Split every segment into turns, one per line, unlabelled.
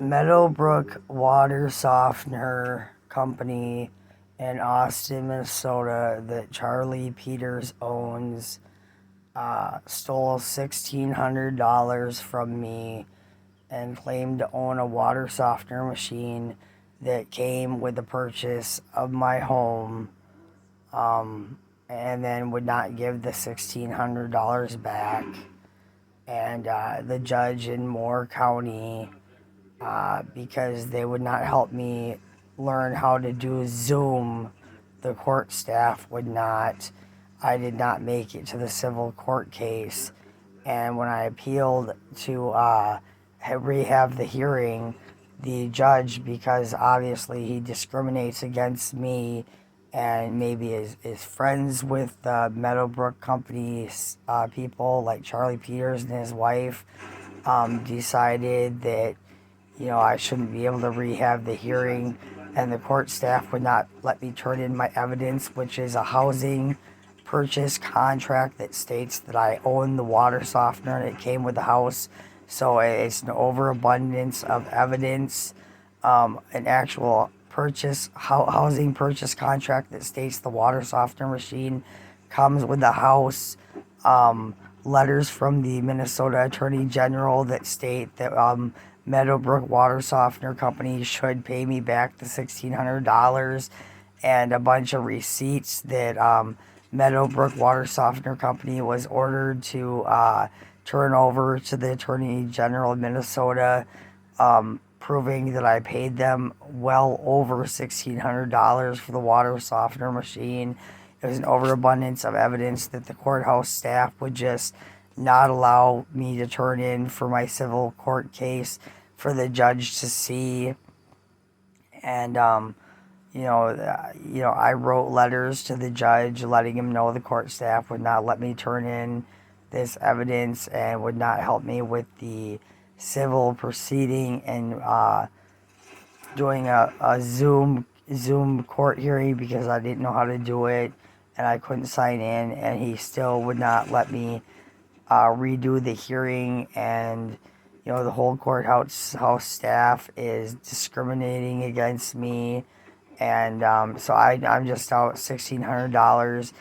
Meadowbrook Water Softener Company in Austin, Minnesota, that Charlie Peters owns, stole $1,600 from me and claimed to own a water softener machine that came with the purchase of my home, and then would not give the $1,600 back. And the judge in Moore County, because they would not help me learn how to do Zoom. The court staff would not. I did not make it to the civil court case. And when I appealed to rehab the hearing, the judge, because obviously he discriminates against me and maybe is friends with the Meadowbrook Company's people like Charlie Peters and his wife, decided that I shouldn't be able to rehab the hearing, and the court staff would not let me turn in my evidence, which is a housing purchase contract that states that I own the water softener and it came with the house. So it's an overabundance of evidence, an actual housing purchase contract that states the water softener machine comes with the house. Letters from the Minnesota Attorney General that state that Meadowbrook Water Softener Company should pay me back the $1,600, and a bunch of receipts that Meadowbrook Water Softener Company was ordered to turn over to the Attorney General of Minnesota, proving that I paid them well over $1,600 for the water softener machine. It was an overabundance of evidence that the courthouse staff would just not allow me to turn in for my civil court case for the judge to see. And I wrote letters to the judge letting him know the court staff would not let me turn in this evidence and would not help me with the civil proceeding and doing a Zoom court hearing because I didn't know how to do it and I couldn't sign in, and he still would not let me redo the hearing. And the whole courthouse staff is discriminating against me, and so I'm just out $1,600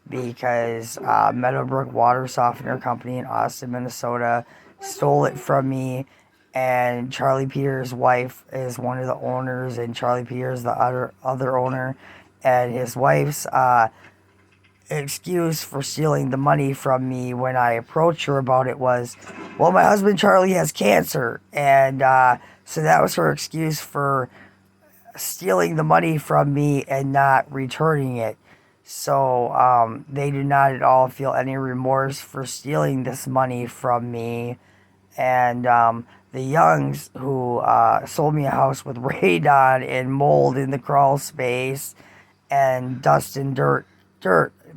because Meadowbrook Water Softener Company in Austin, Minnesota stole it from me, and Charlie Peters' wife is one of the owners, and Charlie Peters the other owner, and his wife's excuse for stealing the money from me when I approached her about it was, well, my husband Charlie has cancer, and so that was her excuse for stealing the money from me and not returning it. So they do not at all feel any remorse for stealing this money from me. And the Youngs, who sold me a house with radon and mold in the crawl space and dust and dirt,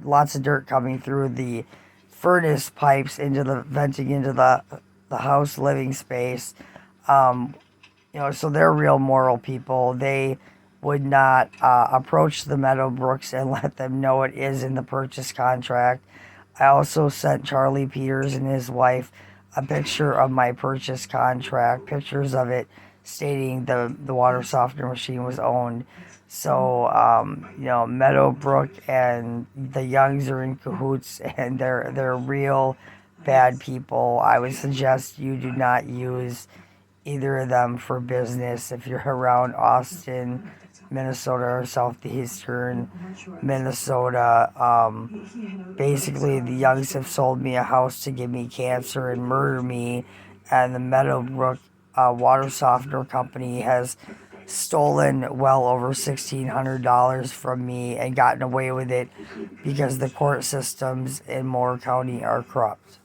lots of dirt coming through the furnace pipes venting into the house living space. So they're real moral people. They would not approach the Meadowbrooks and let them know it is in the purchase contract. I also sent Charlie Peters and his wife a picture of my purchase contract, pictures of it stating the water softener machine was owned. So, Meadowbrook and the Youngs are in cahoots, and they're real bad people. I would suggest you do not use either of them for business if you're around Austin, Minnesota, or southeastern Minnesota. Basically, the Youngs have sold me a house to give me cancer and murder me, and the Meadowbrook Water Softener Company has stolen well over $1,600 from me and gotten away with it because the court systems in Moore County are corrupt.